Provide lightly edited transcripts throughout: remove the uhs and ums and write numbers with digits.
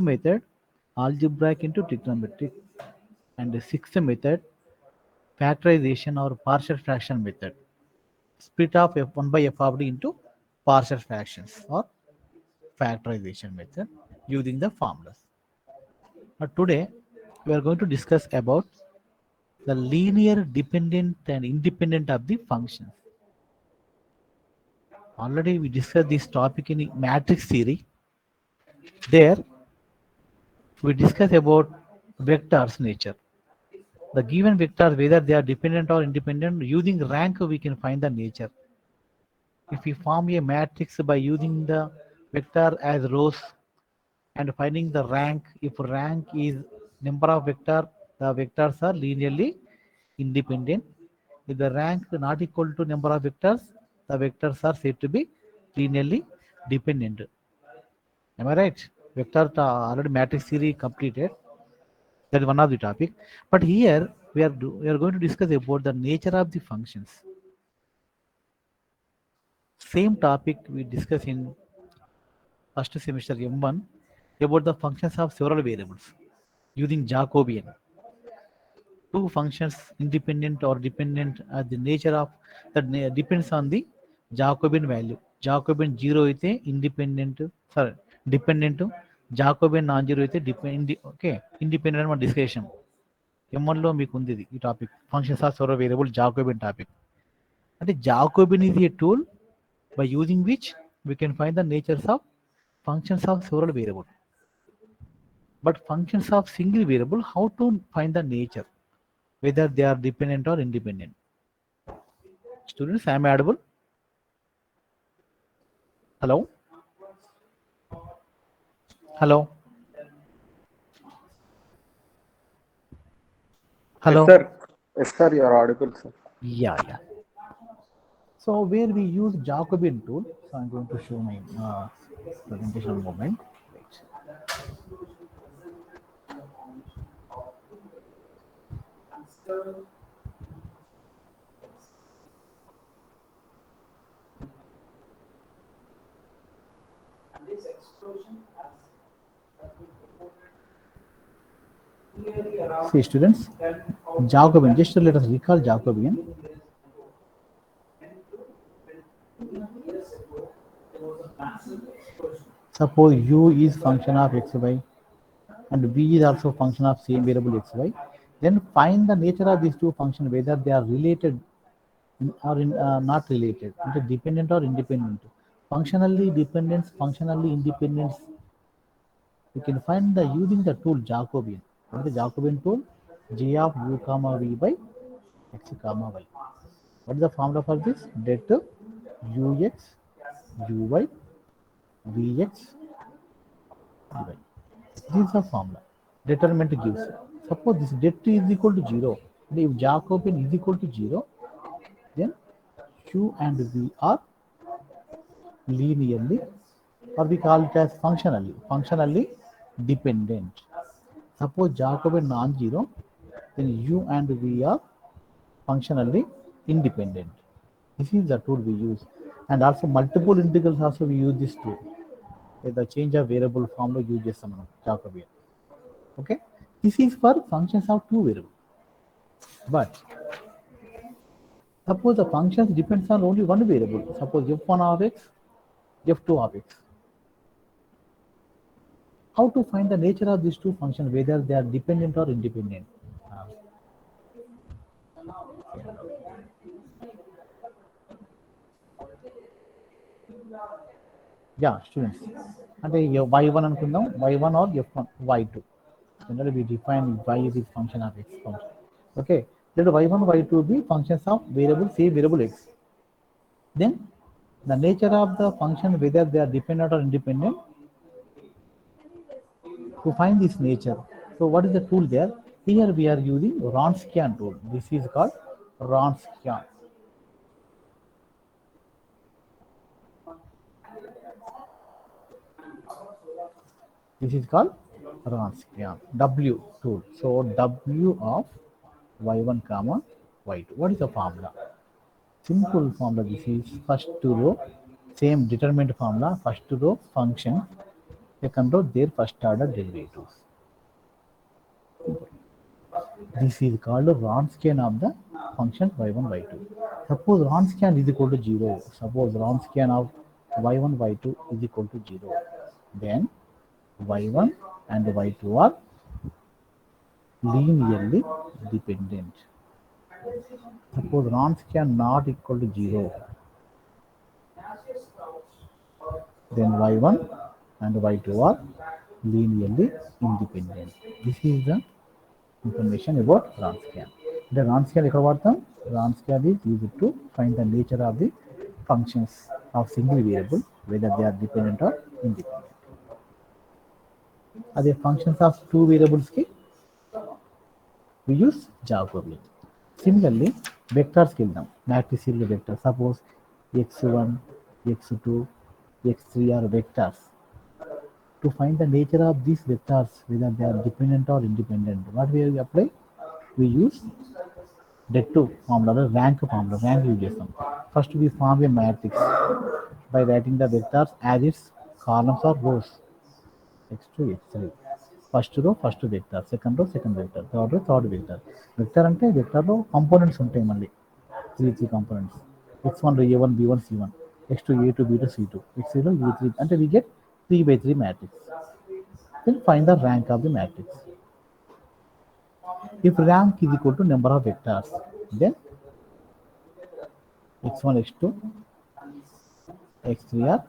method, algebraic into trigonometric, and the sixth method, factorization or partial fraction method, split of f1 by f of d into partial fractions or factorization method using the formulas. But today we are going to discuss about the linear dependent and independent of the functions. Already we discussed this topic in matrix theory. There we discuss about vectors nature. The given vectors, whether they are dependent or independent, using rank we can find the nature. If we form a matrix by using the vector as rows and finding the rank, if rank is number of vector, the vectors are linearly independent. If the rank is not equal to number of vectors, the vectors are said to be linearly dependent. Am I right? Vector already matrix theory completed. That is one of the topic. But here we are going to discuss about the nature of the functions. Same topic we discussed in first semester M1 about the functions of several variables using Jacobian. Two functions independent or dependent the nature of that depends on the Jacobian value. Jacobian 0 అయితే independent, sorry, dependent. Jacobian non zero అయితే okay independent మన discussion M1లో మీకు ఉంది ఇది ఈ topic functions of several variable Jacobian topic. అంటే Jacobian is a tool by using which we can find the natures of functions of several variable. But functions of single variable, how to find the nature, whether they are dependent or independent? Students, I am audible? Hello? Hello? Yes, Hello? sir. Yes, sir. You are audible, sir. Yeah. So where we use Jacobian tool, so I'm going to show my presentation moment. See students, Jacobian, just let us recall Jacobian. Suppose u is function of xy and v is also function of same variable xy. Then find the nature of these two functions, whether they are related or not related, dependent or independent. Functionally dependence, functionally independence. You can find the using the tool Jacobian. What is the Jacobian tool? J of u comma v by x comma y. What is the formula for this? Det ux uy vx dy. This is the formula. Determinant gives. Suppose this det is equal to 0. If Jacobian is equal to 0, then q and v are linearly, or we call it as functionally dependent. Suppose Jacobian non-zero, then u and v are functionally independent. This is the tool we use, and also multiple integrals also we use this tool. The change of variable formula uses some Jacobian. Okay, this is for functions of two variables. But suppose the functions depends on only one variable. Suppose f1 of x, f2 of x. How to find the nature of these two functions, whether they are dependent or independent? Yeah, students. And y1 అనుకుందాం, y1 or f1, y2. Generally we define y is a function of x function. Okay, let y1, y2 be functions of variable, say variable x. Then the nature of the function, whether they are dependent or independent, to find this nature. So what is the tool there? Here we are using Wronskian tool. This is called Wronskian. This is called Wronskian W tool. So W of y1 comma y2. What is the formula? Simple formula. This is first row, same determinant formula. First row function second row their first order derivatives. This is called Wronskian of the function y1, y2. Suppose Wronskian is equal to 0. Suppose Wronskian of y1, y2 is equal to 0. Then y1 and y2 are linearly dependent. Suppose Wronskian not equal to 0. Then y1 and y2 are linearly independent. This is the information about Wronskian. The Wronskian ఎక్కడ వాడతాం? Wronskian is used to find the nature of the functions of single variable, whether they are dependent or independent. అదే functions of two variables కి we use Jacobian. Similarly, vectors కి వెళ్దాం. Matrixil vector. Suppose x1, x2, x3 are vectors. To find the nature of these vectors, whether they are dependent or independent, what we apply? We use det2 formula, rank formula, rank use చేస్తాం. First we form a matrix by writing the vectors as its columns or rows. x2, x3. First row, first vector, second row, second vector, third row, third vector. Vector అంటే vectorలో components ఉంటాయి మళ్ళీ. three components. x1 లో a1, b1, c1. x2 a2, b2, c2. x3 లో e3 అంటే we get 3 by 3 matrix. Then find the rank of the matrix. If rank is equal to number of vectors, then x1, x2, x3 are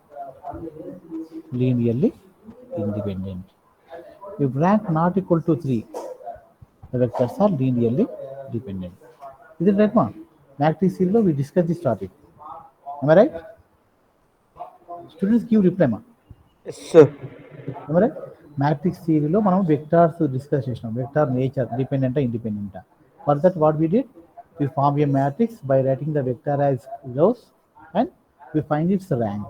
linearly independent. If rank not equal to 3, the vectors are linearly dependent. Is it right, one? Matrix zero, we discussed this topic. Am I right? Students give reply, ma. Yes, sir. Am I right? Matrix theory లో మనం vectors discuss చేసినాం. Vector nature dependent independent. For that what we did? We form a matrix by writing the vector as rows and we find its rank.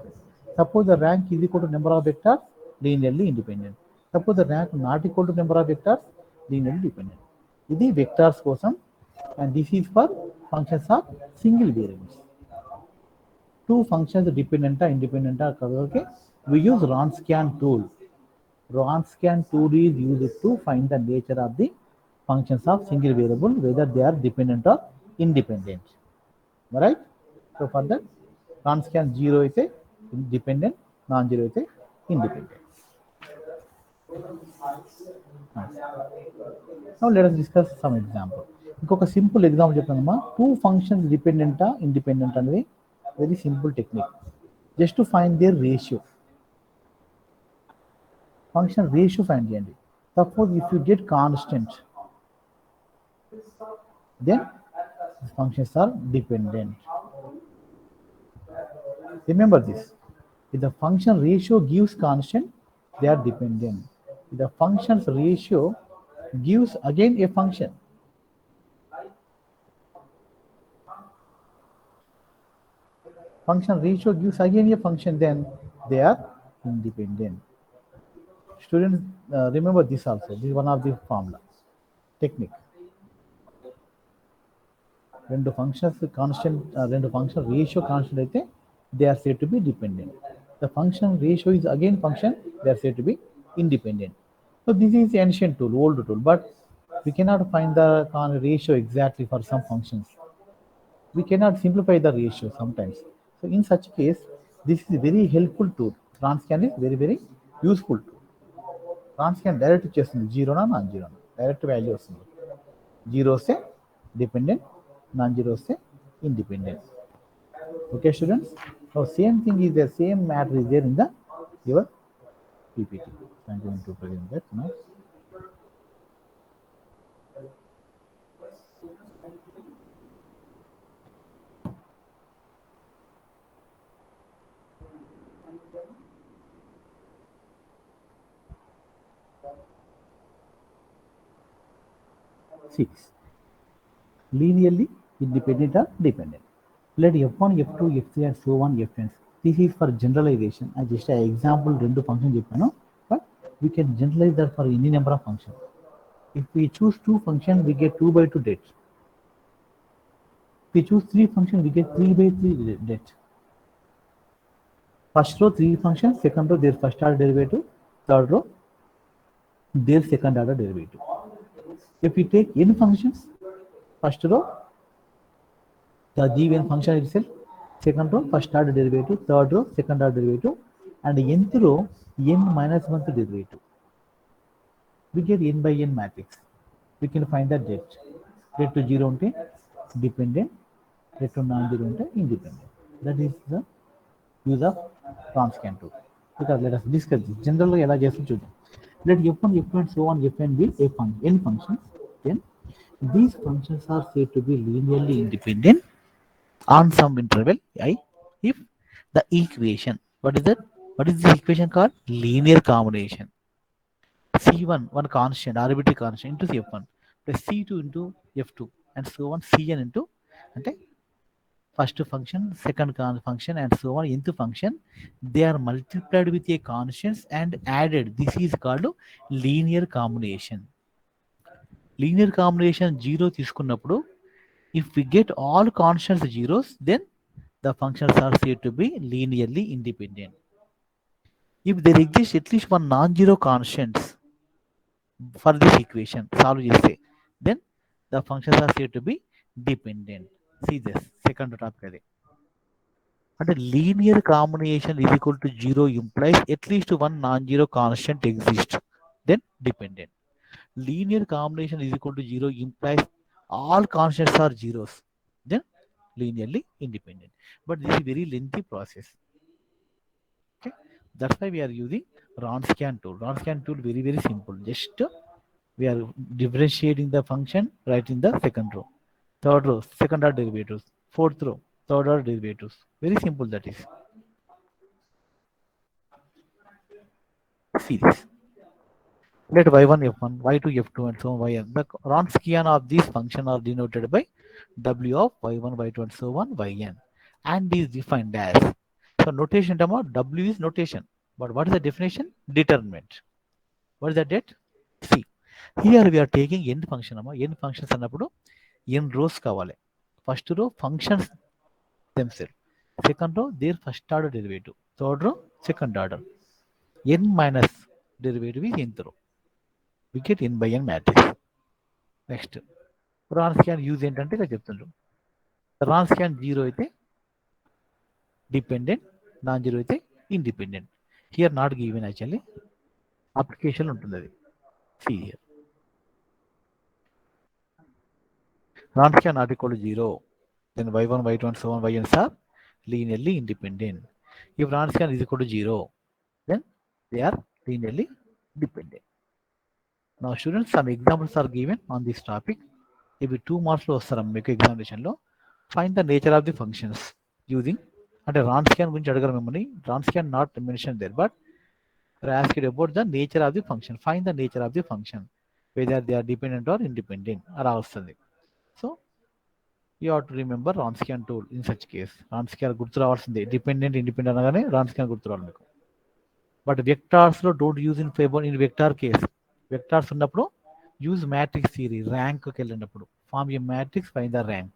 Suppose the rank is equal to number of vectors, linearly independent. Suppose the rank not equal to number of vectors, linearly dependent. ఇది vectors కోసం and this is for functions of single variables. Two functions dependent independent okay? We use Wronskian tool. Wronskian tool is used to find the nature of the functions of single variable, whether they are dependent or independent. Right? So for that, Wronskian 0 అయితే dependent, non-zero అయితే independent. Now let us discuss some example. ఇంకొక simple example చెప్తానమ్మా. Two functions డిపెండెంటా independent అనేది very simple technique. Just to find their ratio. Function ratio find చేయండి. Suppose if you get constant, then functions are dependent. Remember this. If the function ratio gives constant, they are dependent. If the function's ratio gives again a function, function ratio gives again a function, then they are independent. Students, remember this also. This is one of the formula technique. రెండు functions constant, రెండు function ratio constant అయితే they are said to be dependent. The function ratio is again function, they are said to be independent. So this is ancient tool, old tool, but we cannot find the ratio exactly for some functions. We cannot simplify the ratio sometimes. So in such case, this is a very helpful tool. Wronskian is very, very useful tool. Wronskian direct చేస్తుంది, జీరోనా non జీరోనా direct value వస్తుంది. Zero వస్తే dependent, non-zero say independent. Okay, students. Now same thing is the same matter is there in the your PPT. I'm going to present that now. Six. Linearly independent or dependent. Let f1, f2, f3 and so on fn. This is for generalization. I just an example రెండు function చెప్పాను, but we can generalize that for any number of functions. If we choose two functions, we get 2 by 2 det. If we choose three functions, we get 3 by 3 det. First row 3 functions, second row their first order derivative, third row their second order derivative. If we take n functions, first row the given function itself, second row first order derivative, third row second order derivative, and nth row n minus 1th derivative. We get n by n matrix. We can find the det. Det to 0 unte dependent, det to non-zero unte independent. That is the use of Wronskian tool. Because let us discuss this. Generally, ఎలా చేస్తాం చూద్దాం. Let f1, f2, and so on, fn be n functions. Then these functions are said to be linearly independent on some interval I if the equation, what is that? What is this equation called? Linear combination. C1, one constant, arbitrary constant into f1 plus C2 into f2 and so on, Cn into అంటే first function, second function, and so on, nth function, they are multiplied with a constant and added. This is called linear combination. Linear combination 0 తీసుకున్నప్పుడు, if we get all constants zeros, then the functions are said to be linearly independent. If there exists at least one non-zero constants for this equation, solve చేస్తే, then the functions are said to be dependent. See this, second topic అది. అంటే linear combination is equal to 0 implies at least one non-zero constant exists, then dependent. Linear combination is equal to 0 implies all constants are zeros, then linearly independent. But this is very lengthy process. Okay, that's why we are using Wronskian tool. Wronskian tool very very simple. Just we are differentiating the function right in the second row, third row second order derivatives, fourth row third order derivatives. Very simple that is. See this. Let y1 f1, y2 f2, and so on yn. The Wronskian of these functions are denoted by w of y1, y2, and so on yn, and is defined as. So notation term of w is notation, but what is the definition? Determinant. What is the det? C. Here we are taking n function. N functions అన్నప్పుడు n rows కావాలి. First row functions themselves, second row their first order derivative, third row second order, n minus derivative is nth row. We get n by n matrix. Next, Wronskian use ఏంటంటే ఇలా చెప్తుండ్రు. Wronskian 0 అయితే dependent, non-zero అయితే independent. Here not given actually. Application ఉంటుంది అది. See here. Wronskian not equal to 0. Then y1, y2, and so on, yns are linearly independent. If Wronskian is equal to 0, then they are linearly dependent. Now students, some examples are given on this topic. If 2 marks లో వస్తారు మీకు examination లో, find the nature of the functions using, అంటే Wronskian గురించి అడగరు మిమ్మల్ని. Wronskian not mentioned there, but asked about the nature of the function. Find the nature of the function, whether they are dependent or independent అలా వస్తుంది. So you have to remember Wronskian tool in such case. Wronskian గుర్తు రావాల్సిందే. Dependent independent అనగానే Wronskian గుర్తు రావాలి మీకు. But vectors లో don't use in favour in vector case. Vectors ఉన్నప్పుడు యూజ్ మ్యాట్రిక్స్ థియరీ. ర్యాంక్కి వెళ్ళినప్పుడు form a matrix, find the rank.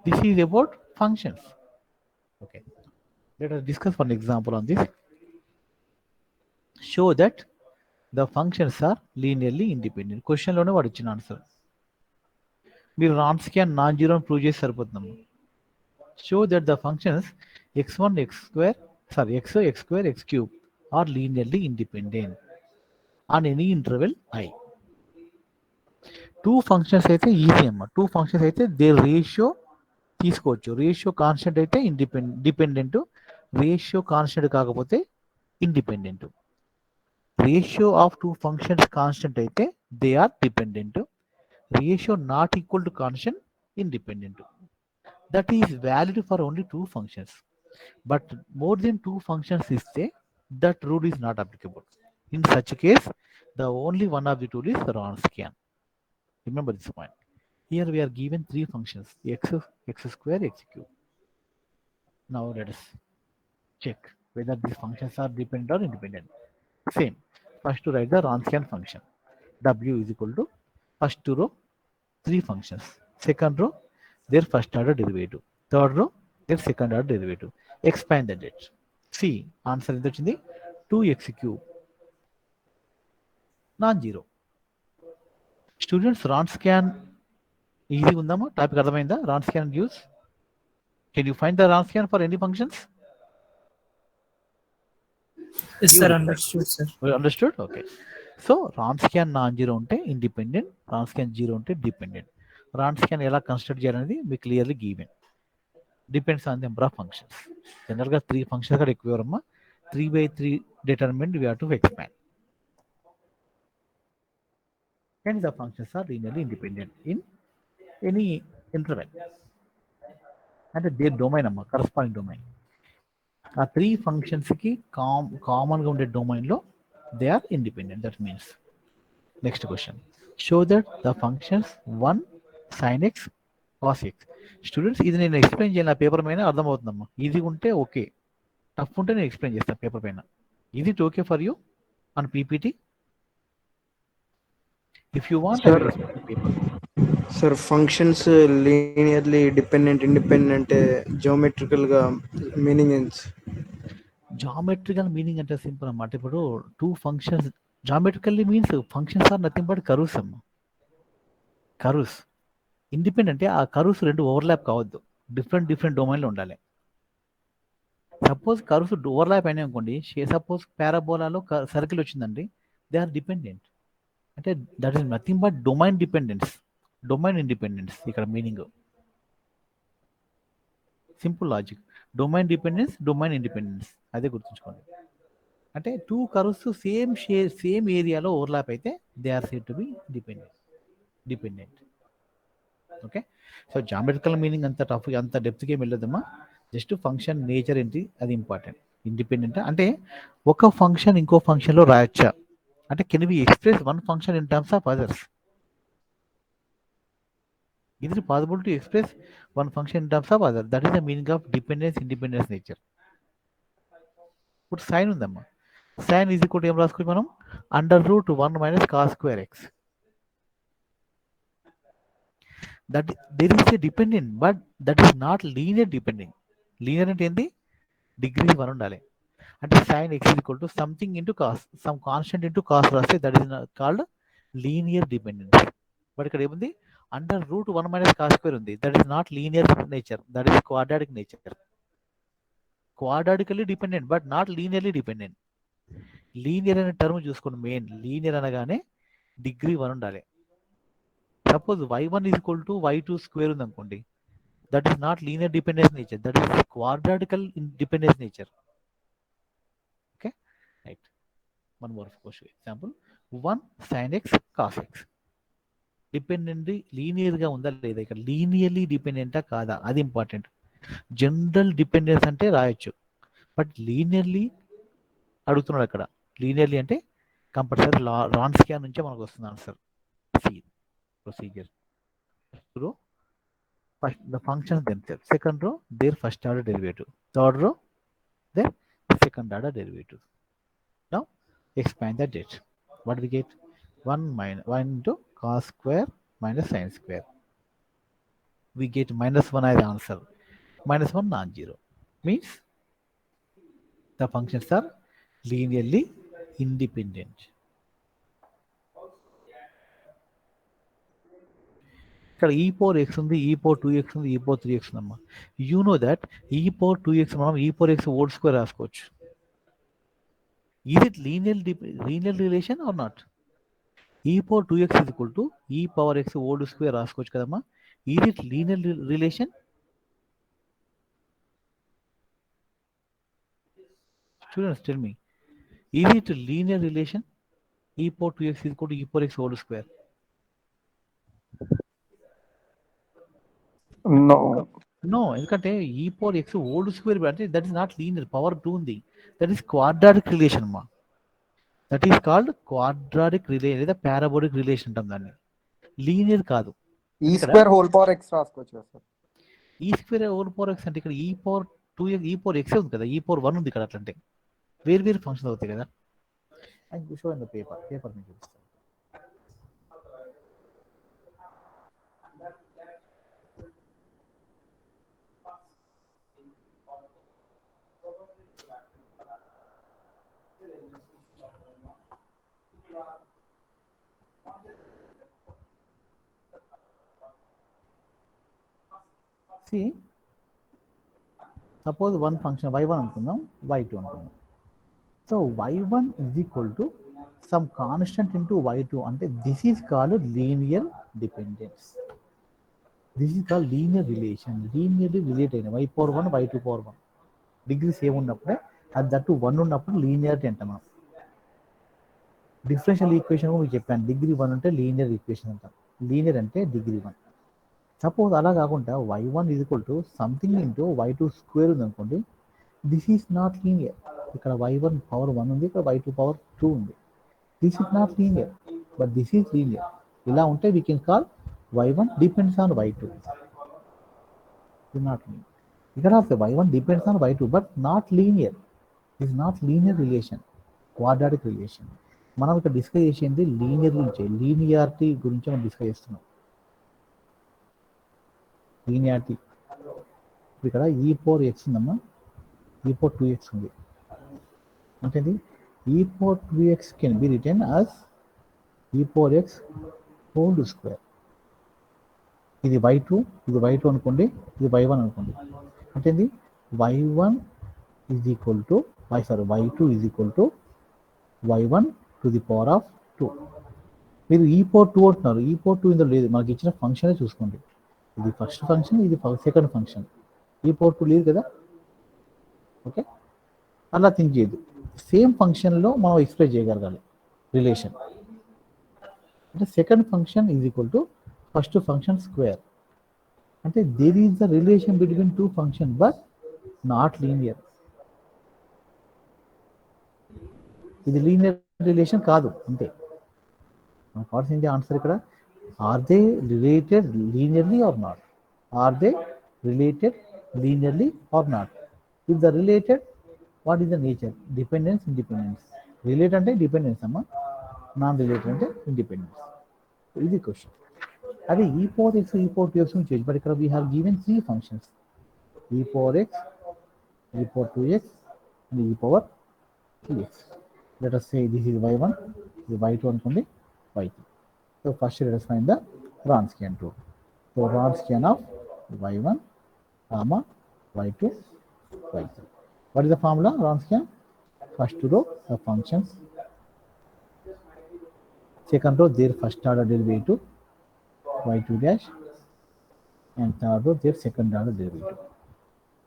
This is about functions. Okay, let us discuss one example on this. Show that the functions are linearly independent. Question లోనే వాడు ఇచ్చిన answer. మీరు Wronskian non zero prove చేసి సరిపోతున్నాము. Show that the functions x1, x square, x square, x cube are linearly independent on any interval I. Two functions అయితే easy అమ్మ. Two functions అయితే they ratio తీసుకోవచ్చు. Ratio constant అయితే dependent, ratio constant కాకపోతే independent. Ratio of two functions constant అయితే they are dependent. Ratio not equal to constant, independent. That is valid for only two functions, but more than two functions is there, that rule is not applicable. In such case, the only one of the tool is Wronskian. Remember this point. Here we are given three functions, x square, x cube. Now let us check whether these functions are dependent or independent. Same. First to write the Wronskian function. W is equal to first row three functions, second row their first order derivative, third row their second order derivative. Expand that. See, answer ఎంత వచ్చింది? 2x cube non zero. Students Wronskian easy ఉందమ్మా? Topic అర్థమైందా? Wronskian use. Can you find the Wronskian for any functions? Yes, sir. Understood, sir. Understood? Okay. So Wronskian non zero ఉంటే independent, Wronskian zero ఉంటే dependent. Wronskian ఎలా construct చేయాలనేది మీకు clearly given. Depends on the number of functions. జనరల్గా 3 functions కూడా ఎక్కువ అమ్మా. 3/3 determined we have to expand. And the functions are linearly independent in any interval. అంటే their domain అమ్మా, కరస్పాండింగ్ డొమైన్. ఆ 3 ఫంక్షన్స్కి కామన్గా ఉండే డొమైన్లో they are independent. That means next question, show that the functions 1 sin x cos x. Students ఇది నేను explain చేయాలి, నా పేపర్ పైన అర్థమవుతుందమ్మా. ఈజీ ఉంటే ఓకే, టఫ్ ఉంటే నేను ఎక్స్ప్లెయిన్ చేస్తాను పేపర్ పైన. Is it okay for you on PPT? If you want paper. Sir functions linearly dependent independent geometrical గా మీనింగ్ ఏంటి? జామెట్రికల్ మీనింగ్ అంటే సింపుల్ అన్నమాట. ఇప్పుడు 2 functions geometrically means functions are nothing but curves అమ్మ. Curves independent అంటే ఆ curves 2 overlap కావద్దు, different డొమైన్లో ఉండాలి. సపోజ్ కర్వ్స్ ఓవర్లాప్ అయినాయి అనుకోండి, సపోజ్ పారాబోలాలో సర్కిల్ వచ్చిందండి, దే ఆర్ డిపెండెంట్. అంటే that is nothing but domain dependence, domain independence ఇక్కడ meaning. Simple logic, domain dependence, domain independence, అదే గుర్తుంచుకోండి. అంటే 2 కర్వ్స్ సేమ్ ఏరియాలో ఓవర్లాప్ అయితే they are said to be dependent. Okay. So geometrical meaning అంత tough, అంత డెప్త్కి ఏమి వెళ్ళదమ్మా. జస్ట్ ఫంక్షన్ నేచర్ ఏంటి అది ఇంపార్టెంట్. ఇండిపెండెంట్ అంటే ఒక ఫంక్షన్ ఇంకో ఫంక్షన్లో రాయొచ్చా అంటే can we express one function in terms of others. Is it possible to express one function in terms of other? That is the meaning of dependence, independence nature. ఇప్పుడు sine ఉందమ్మా, sine is equal to ఏం రాసుకోవచ్చు మనం? √1 - cos square x. That there is a dependent but that is not linear dependent. Linear అంటే ఏంటి? Degree 1 ఉండాలి. అంటే sine x is equal to something into cos, some constant into cos రాస్తే that is called linear dependence. But ఇక్కడ ఏముంది? √1 - cos square ఉంది. That is not linear nature, that is quadratic nature. Quadratically dependent but not linearly dependent. Linear అనే term చూసుకోండి, main linear అనగానే degree 1 ఉండాలి. Suppose y1 is equal to y2 square ఉంది అనుకోండి, that is not linear dependence nature, that is quadratical dependence nature. Okay right. One more question example, 1 sin x cos x. డిపెండెంట్ లీనియర్గా ఉందా లేదా? ఇక్కడ linearly డిపెండెంటా కాదా అది ఇంపార్టెంట్. జనరల్ డిపెండెన్స్ అంటే రాయొచ్చు, బట్ లీనియర్లీ అడుగుతున్నాడు అక్కడ. లీనియర్లీ అంటే కంపల్సరీ రాన్ స్కాన్ నుంచే మనకు వస్తుంది answer. Procedure row first the functions themselves, second row their first order derivative, third row their second order derivative. Now expand the date. What we get? 1 into cos square minus sin square. We get -1 as the answer. -1 non-zero means the functions are linearly independent. ఇక్కడ e power x ఉంది, e power 2x ఉంది, e power 3x ఉందమ్మా. You know that e power 2x మనం e power x whole square రాసుకోవచ్చు. Is it linear relation or not? E power 2x is equal to e power x whole square రాసుకోవచ్చు కదమ్మా. Is it linear relation? Students tell me, is it linear relation? E power 2x is equal to e power x whole square. No, ఎందుకంటే e power x whole square అంటే that is not linear, power 2 ఉంది. That is quadratic relation అమ్మా. That is called quadratic relation లేదా parabolic relation అంటాం దాన్ని. Linear కాదు. ఈ square whole power X రాసుకోవచ్చు కదా సార్. ఈ స్క్వేర్ హోల్ పవర్ ఎక్స్ అంటే ఇక్కడ ఈ పవర్ 2x ఈ పవర్ ఎక్స్ ఉంది కదా, ఈ పవర్ 1 ఉంది ఇక్కడ. అట్లంటే వేరు ఫంక్షన్ అవుతాయి కదా. And show in the paper మీకు చూపిస్తాను. C suppose one function y1 అనుకుందాం, y2 అనుకుందాం. So y1 is equal to some constant into y2 అంటే this is called linear dependence. This is called linear relation. Linearly relate అయిన y/1 y2/1 degree same ఉన్నప్పుడే, అది that 1 ఉన్నప్పుడు linearity అంటాం మనం. Differential equation మీకు చెప్పాను, డిగ్రీ 1 అంటే లీనియర్ ఈక్వేషన్ అంటాం. లీనియర్ అంటే డిగ్రీ 1. సపోజ్ అలా కాకుండా y1 is equal to something into y2 square ఉంది అనుకోండి, దిస్ ఈజ్ నాట్ లీనియర్. ఇక్కడ y1 పవర్ 1 ఉంది, ఇక్కడ y2 పవర్ 2 ఉంది. This is not linear, but this is linear. ఇలా ఉంటే we can call y1 depends on y2. Not linear. ఇక్కడ y1 depends on y2 but not linear. Is not linear relation, quadratic relation. మనం ఇక్కడ discuss చేసింది linear గురించి, linearity గురించి మనం discuss చేస్తున్నాం. లీనియారిటీ ఇక్కడ e⁴x ఉందమ్మా, e⁴2x ఉంది. అంటే e⁴2x can be return as e⁴x whole square. ఇది y2, ఇది y2 అనుకోండి, ఇది y1 అనుకోండి. అంటే y1 is equal to y2 is equal to y1 to the power of 2. మీరు e⁴2 అంటున్నారు, e⁴2 ఇందులో లేదు, మనకి ఇచ్చిన ఫంక్షనే చూసుకోండి. ఇది ఫస్ట్ ఫంక్షన్, ఇది సెకండ్ ఫంక్షన్. e⁴2 లేదు కదా, ఓకే. అలా థింక్ చేయదు. సేమ్ ఫంక్షన్లో మనం ఎక్స్ప్రెస్ చేయగలగాలి రిలేషన్. అంటే second function is equal to first function square. అంటే there is the relation between two function but not linear. ఇది లీనియర్ రిలేషన్ కాదు, అంతే. మనకు కావాల్సింది ఆన్సర్ ఇక్కడ, are they related linearly or not. Are they related linearly or not. If the related, what is the nature? Dependence, independence. Relate అంటే dependence అమ్మా, non related అంటే independence. ఇది క్వశ్చన్. అది e⁴x, e⁴2x నుంచి, బట్ ఇక్కడ we have given 3 functions, e⁴x, e⁴2x and e⁴3x. Let us say this is y1, this is y2 అనుకోండి, y3. So first let us find the Wronskian rule. So Wronskian of y1, comma y2, y3. What is the formula Wronskian? First row the functions, second row their first order derivative y2 dash, and third row their second order derivative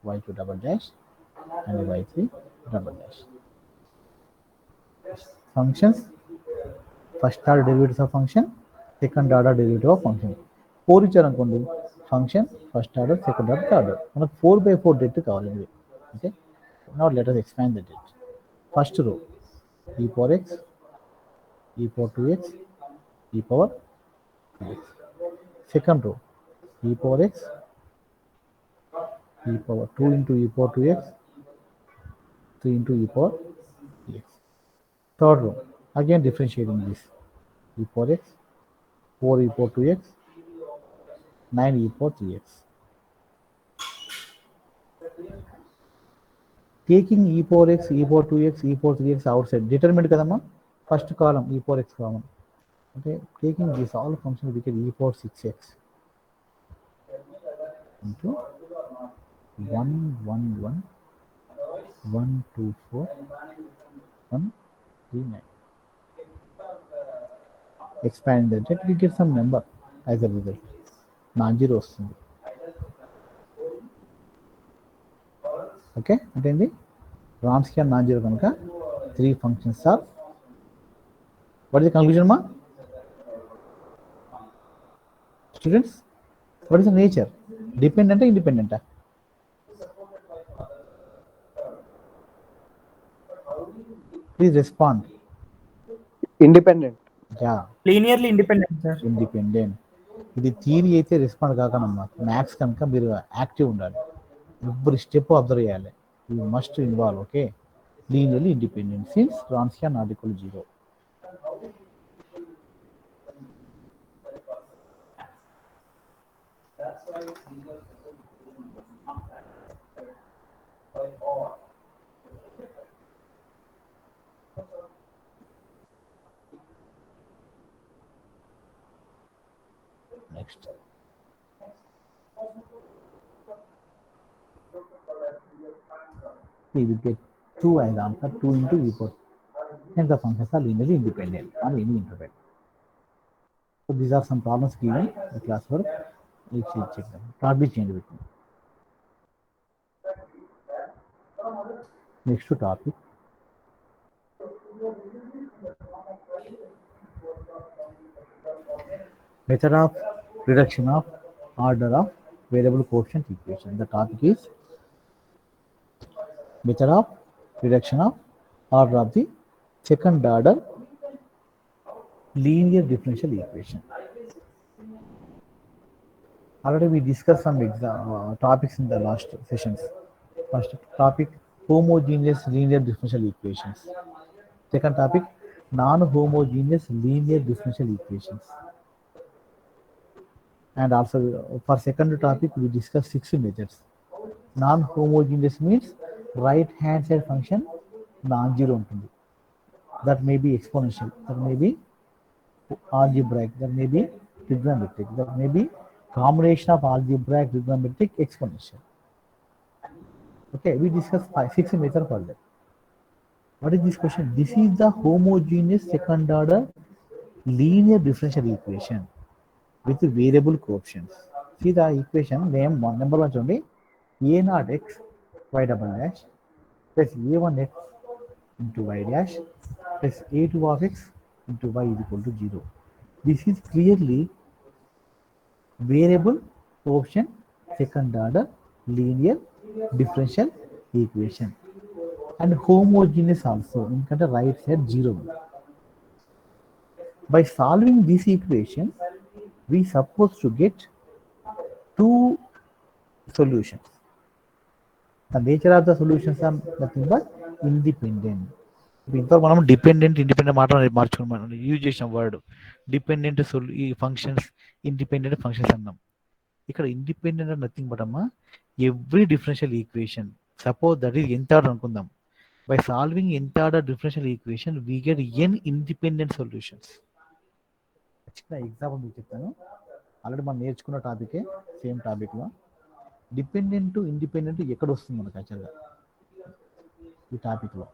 y2 double dash and y3 double dash. Functions, first order derivatives of function, second order derivative of function. 4 ఇచ్చారు అనుకోండి, function first order, second order, third order. మనకు 4/4 debt కావాలి. Okay, now let us expand the date. First row e⁴x, e⁴2x, e⁴3x. Second row e⁴x, e⁴2 into e⁴2x, 3 into e⁴3x. Third row, again differentiating this, e⁴x, 4 e⁴2x, 9 e⁴3x. Taking e⁴x, e⁴2x, e⁴3x outside, determined kadamma, first column e⁴x common. Okay, taking this all functions, we get e⁴6x into 1, 1, 1, 1, 2, 4, 1, 3, 9. Expand the date, we get some number as a result. Non-zero వస్తుంది. Okay, అంటే Wronskian non-zero కనుక 3 functions are. What is the conclusion ma? Students, what is the nature? Dependent or independent? Please respond. Independent. Yeah, Linearly independent, sir. Independent. ఇది theory అయితే respond కాకనమ్మా, maths కనుక మీరు active ఉండాలి, every step observe చేయాలి. You must involve. Okay, linearly independent since Wronskian not equal 0. Next. we will get 2 as answer, 2 into e power. Hence the functions are linearly independent on any interval. So these are some problems given the classwork. Let's check them. Can't be changed with me. Next to topic. Method of reduction of order of variable quotient equation. The topic is method of reduction of order of the second order linear differential equation. Already we discussed some topics in the last sessions. First topic, homogeneous linear differential equations. Second topic, non-homogeneous linear differential equations. And also for second topic, we discussed 6 methods. Non-homogeneous means right hand side function non-zero ఉంటుంది. That may be exponential, that may be algebraic, that may be trigonometric, that may be combination of algebraic, trigonometric, exponential. Okay, we discussed 6 methods for that. What is this question? This is the homogeneous second order linear differential equation with variable coefficients. See the equation name one, number one only a naught x y double dash plus a1 x into y dash plus a2 of x into y is equal to 0. This is clearly variable coefficient second order linear differential equation and homogeneous also in right side 0. By solving this equation, we supposed to get two solutions. The nature of the solutions are nothing but independent. ఇంతవరకు మనం independent మాట మార్చుకున్నాం, use చేసిన word dependent functions, independent functions అన్నాం. ఇక్కడ independent nothing but అమ్మా every differential equation, suppose that is ఎంత order అనుకుందాం. బై సాల్వింగ్ ఎంత order differential equation we get N independent solutions. చిన్న ఎగ్జాంపుల్ మీకు చెప్తాను. ఆల్రెడీ మనం నేర్చుకున్న టాపికే, సేమ్ టాపిక్లో డిపెండెంట్ ఇండిపెండెంట్ ఎక్కడ వస్తుంది మనకు యాక్చువల్గా ఈ టాపిక్లో.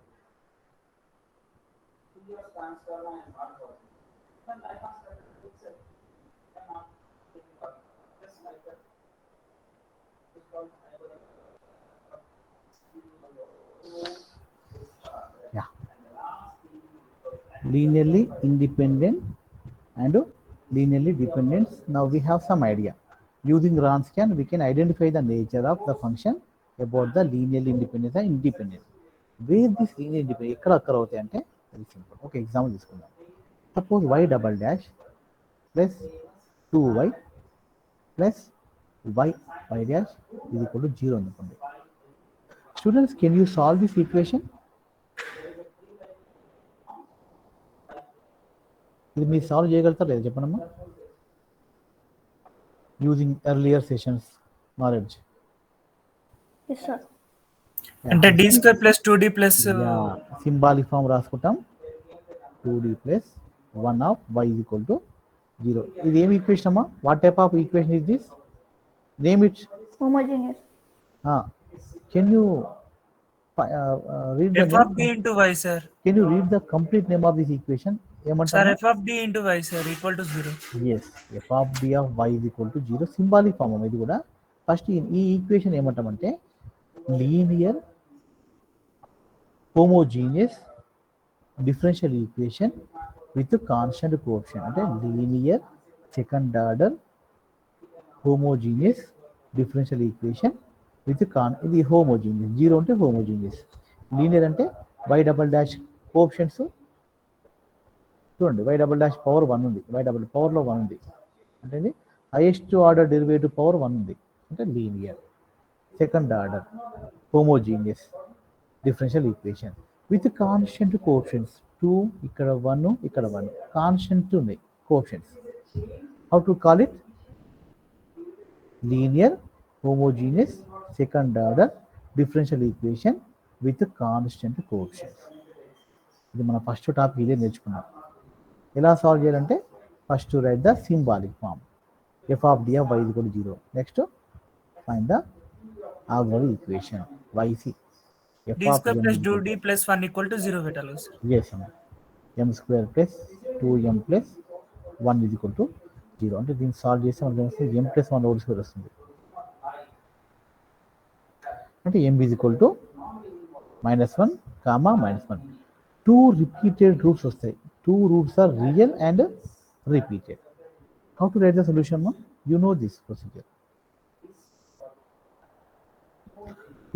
Yeah, linearly independent and linearly dependent. Now we have some idea. Using Wronskian, we can identify the nature of the function about the linearly independent and independent. Where this linear independent ఎక్కడ అక్కడ అవుతాయి అంటే very simple. ఒక example తీసుకుందాం. Suppose y double dash plus 2y plus y dash ఇది equal to 0 అనుకోండి. Students, can you solve this equation? ఇది మీరు సాల్వ్ చేయగలుగుతారు లేదా చెప్పనమ్మా? Using earlier sessions knowledge. Yes, sir. అంటే d square plus 2d plus symbolic form రాసుకుంటాం. 2d plus 1 of y is equal to 0. ఇది ఏమి ఈక్వేషన్ అమ్మా? What type of equation is this? Name it. Homogeneous. Can you read the f name? of d into y sir. Can you read the complete name of this equation? Sir, ఏమంటారు? f of d into y sir equal to 0. Yes, f of d of y is equal to 0. Symbolic form ఇది కూడా. First ఈ equation ఏమంటామంటే linear homogeneous differential equation with constant coefficient. అంటే linear second order homogeneous differential equation with ఇది homogeneous. 0 అంటే homogeneous, linear అంటే y double dash coefficients చూడండి. y double dash power 1 ఉంది, y డబల్ పవర్లో 1 ఉంది అంటే ఇది హైయెస్ట్ ఆర్డర్ డెరివేటివ్ పవర్ 1 ఉంది అంటే linear second order homogeneous differential equation with constant coefficients. 2 ఇక్కడ 1 ఇక్కడ 1 కాన్స్టెంట్ ఉన్నాయి coefficients. How to call it? Linear homogeneous second order differential equation with constant coefficients. ఇది మన ఫస్ట్ టాపిక్, ఇదే నేర్చుకున్నాం. ఎలా సాల్వ్ చేయాలంటే first write the symbolic form. f of d of y is equal to 0. Next find the auxiliary equation yc. f D of square m plus is equal 2D plus 1 equal to 0 పెట్టాలి sir. to yes అమ్మ m square plus 2m plus 1 is equal to 0. అంటే దీన్ని solve చేస్తే మనకి ఏమొస్తుంది m plus 1 whole square వస్తుంది. అంటే m is equal to -1 comma -1. 2 repeated roots వస్తాయి. 2 roots are real and repeated. How to write the solution మా? You know this procedure.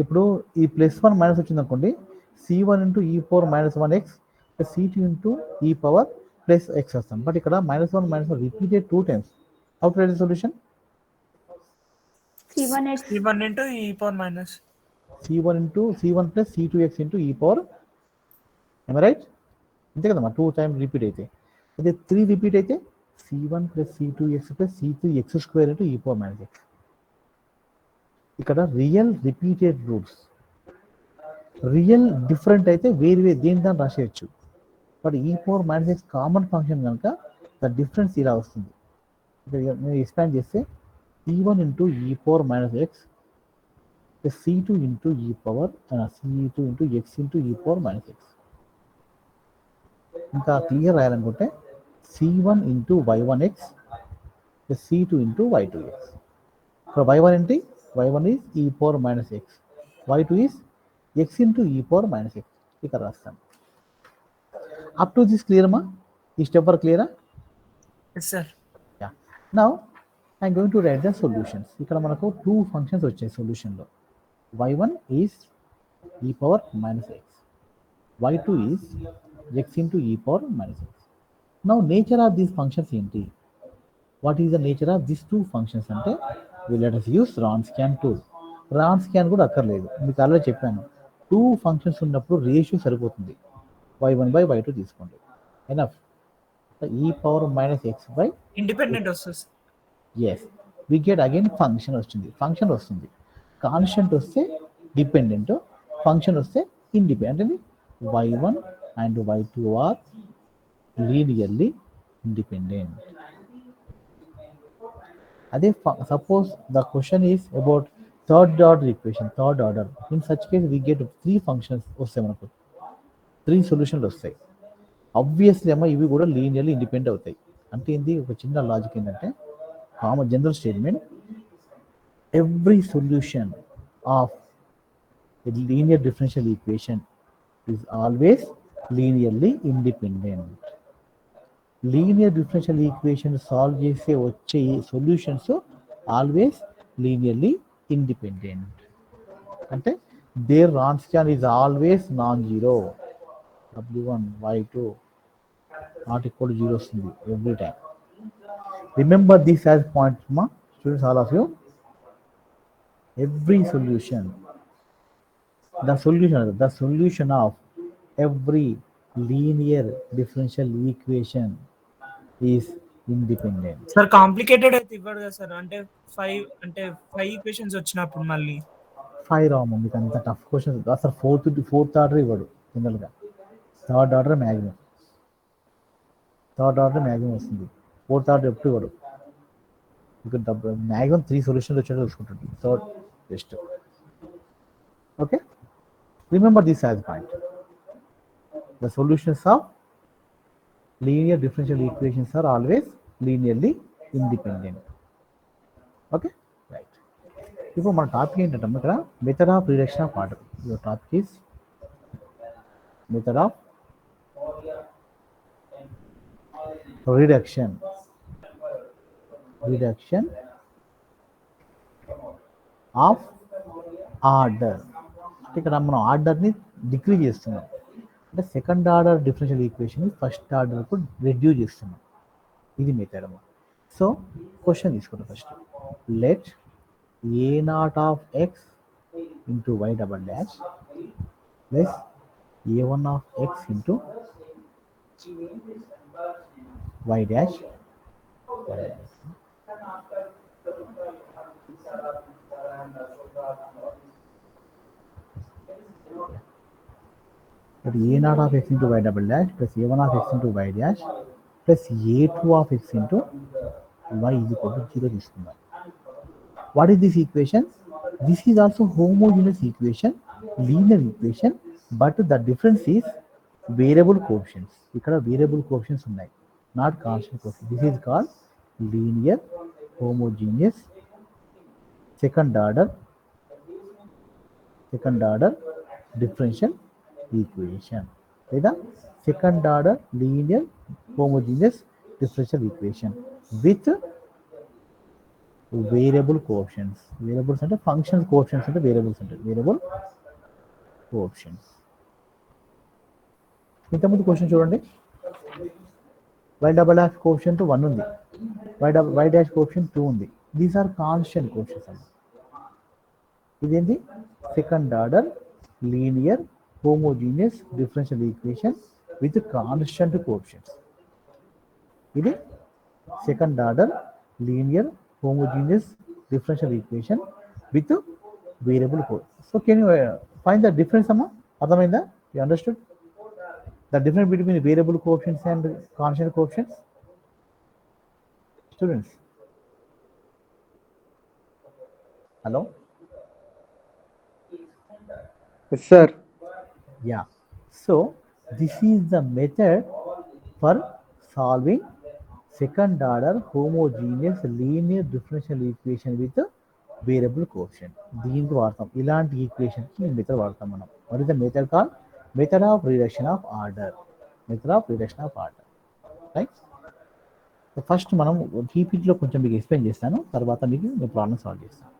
ఇప్పుడు ఈ +1 మైనస్ వచ్చింది అనుకోండి, c1 into e power -1x c2 into e power plus x వస్తాం. But ఇక్కడ -1 -1 repeated 2 times. How to write the solution? C1x. C1 into e power minus. c1 plus c2x into e power, right? అంతే కదమ్మా, 2 times repeat అయితే. అదే 3 repeat అయితే c1 plus c2x plus c3x² into e power -x. ఇక్కడ real repeated roots. Real different అయితే వేరు దేని దాన్ని రాసేయచ్చు. But e power -x common function కనుక ద డిఫరెన్స్ ఇలా వస్తుంది. నేను ఎక్స్పాండ్ చేస్తే c1 into e power -x c2 into e power c2 into x into e power -x. ఇంకా క్లియర్ రాయాలనుకుంటే c1 into y1x c2 into y2x. ఇక్కడ y1 ఏంటి? y1 is e power -x, y2 is x into e power -x. ఇక్కడ రాస్తాను. Up to this clear మా? ఈ step వరకు క్లియరా? Yes sir. Yeah. Now I'm going to write the solutions. ఇక్కడ మనకు 2 ఫంక్షన్స్ వచ్చాయి సొల్యూషన్లో. y1 is e power -x, y2 is x into e power -x. Now nature of these functions ఏంటి? What is the nature of this 2 functions అంటే let us use Wronskian tool. Wronskian కూడా అక్కర్లేదు, మీకు already చెప్పాను. 2 functions ఉన్నప్పుడు ratio సరిపోతుంది. y1/y2 తీసుకోండి, enough. e power -x by Independent వస్తుంది. As we get again function వస్తుంది. కాన్స్టెంట్ వస్తే డిపెండెంట్, ఫంక్షన్ వస్తే independent. y1 and y2 are linearly independent. అదే suppose the question is about third order equation. In such case we get 3 functions వస్తాయి, మనకు 3 సొల్యూషన్లు వస్తాయి. Obviously అమ్మ ఇవి కూడా లీనియర్లీ ఇండిపెండెంట్ అవుతాయి. అంటే ఏంది? ఒక చిన్న లాజిక్ ఏంటంటే, common general statement, every solution of linear differential equation is always linearly independent. Linear differential equation solve చేసే వచ్చే సొల్యూషన్స్ ఆల్వేస్ లీనియర్లీ ఇండిపెండెంట్. అంటే their Wronskian is always non zero. w1 y2 not equal 0 వస్తుంది every time. Remember this as point మా students, all of you. Every solution, the solution of every linear differential equation is independent. Sir complicated అయితే ఇవ్వడు కదా sir. అంటే 5 equations వచ్చినప్పుడు మళ్ళీ 5 రాము, మీకు అంత టఫ్ క్వశ్చన్స్ అసలు. ఫోర్త్ ఆర్డర్ ఇవ్వడు జనరల్గా. థర్డ్ ఆర్డర్ మ్యాక్సిమం వస్తుంది. ఫోర్త్ ఆర్డర్ ఎప్పుడు ఇవ్వడు. ఇక్కడ మ్యాక్సిమం 3 సొల్యూషన్లు వచ్చేట్టు చూసుకుంటుంది. Third best. Okay, remember this as point. The solutions of linear differential equations are always linearly independent. Okay, right. ఇప్పుడు మన టాపిక్ ఏంటంటే ఇక్కడ method of reduction of order. Your topic is method of reduction of order. ఇక్కడ మనం ఆర్డర్ని decrease చేస్తున్నాం. అంటే second order differential equation first ఆర్డర్కు రెడ్యూస్ చేస్తున్నాం. ఇది మెథడ్ అన్నమాట. సో క్వశ్చన్ తీసుకుంటాం first. Let a0 into y double dash plus a1 into y dash but a0 into y double dash plus a1 into y dash plus a2 into y is equal to 0 తీసుకుందాం. What is this equation? This is also homogeneous equation linear equation, but the difference is variable coefficients. ఇక్కడ variable coefficients ఉన్నాయి, not constant coefficients. This is called linear homogeneous second order differential equation, లేదా second order linear homogeneous differential equation with variable coefficients. Variables అంటే function, coefficients అంటే variables అంటే variable coefficients. ఇంతకుముందు question చూడండి, y double dash coefficient 1 ఉంది, y dash coefficient 2 ఉంది. These are constant coefficients అన్నమాట. ఇదేంటి? Second order linear homogeneous differential equation with constant coefficients. ఇది second order linear homogeneous differential equation with variable code. So can you find the difference amma? Adhamainda? You understood the difference between variable coefficients and constant coefficients? Students, hello? Yes, sir. Yeah. So this is the method for solving second order homogeneous linear differential equation with variable coefficient. దీనికి వాడతాం, ఇలాంటి ఈక్వేషన్కి ఈ method వాడతాం మనం. What is the method call? Method of reduction of order. Right. First మనం పీపీటీలో కొంచెం మీకు explain చేస్తాను, తర్వాత మీకు నేను ప్రాబ్లమ్ సాల్వ్ చేస్తాను.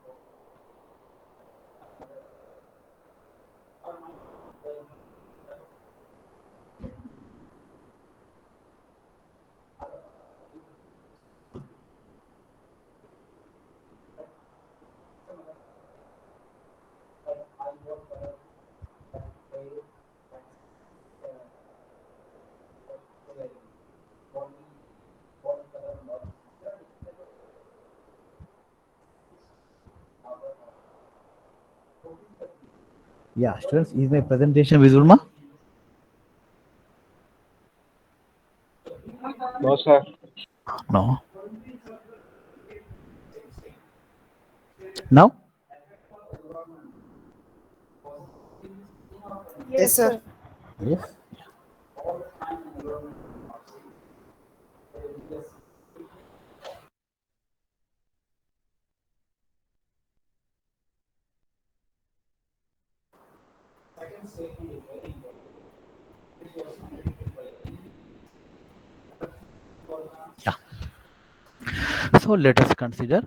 Yeah, students, is my presentation visible, ma? No, sir. No. Now? Yes, sir. Yes. Yeah. So let us consider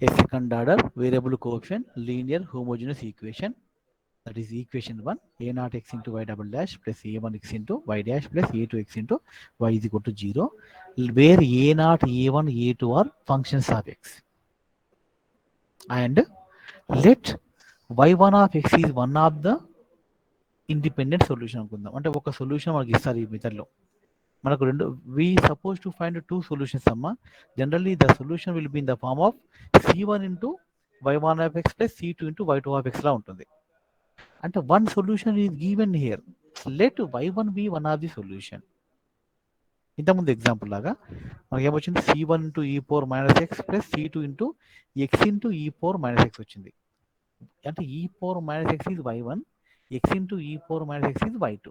a second order variable coefficient linear homogeneous equation. That is equation 1, a naught x into y double dash plus a1 x into y dash plus a2 x into y is equal to 0, where a naught, a1, a2 are functions of x. And let y1 of x is one of the independent solution అనుకుందాం. అంటే ఒక solution మనకి ఇస్తారు ఈ మెథడ్లో. మనకు రెండు, we supposed to find two solutions అమ్మా. Generally the solution will be in the form of c1 into y1 of x plus c2 into y2 of x లా ఉంటుంది. అంటే one solution is given here. Let y1 be one of the solution. ఇంతకుముందు example లాగా మనకి ఏమొచ్చింది? c1 into e power minus x plus c2 into x into e power minus x వచ్చింది. అంటే e power minus x is y1, x into e power minus x is y2.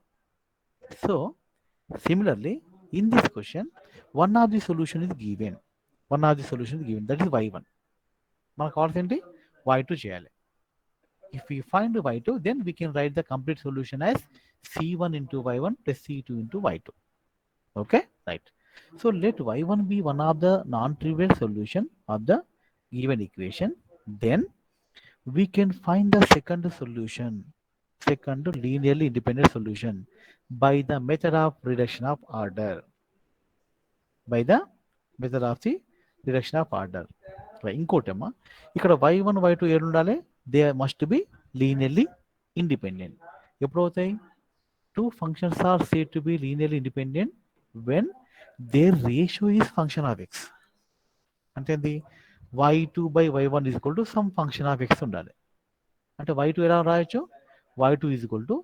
So similarly in this question one of the solution is given. That is y1. మనకు కావాల్సింది ఏంటి? y2 చేయాలి. If we find y2, then we can write the complete solution as c1 into y1 plus c2 into y2. Okay, right. So let y1 be one of the non-trivial solution of the given equation. Then we can find the second solution, second linearly independent solution by the method of reduction of order. ఇంకోటమ్మా, ఇక్కడ y1 y2 ఏడు ఉండాలి? They must be linearly independent. ఎప్పుడు అవుతాయి? Two functions are said to be linearly independent when their ratio is function of x. అంటే ఏంది? y2 by y1 is equal to some function of x ఉండాలి. అంటే y2 ఎలా రాయొచ్చు? y2 is equal to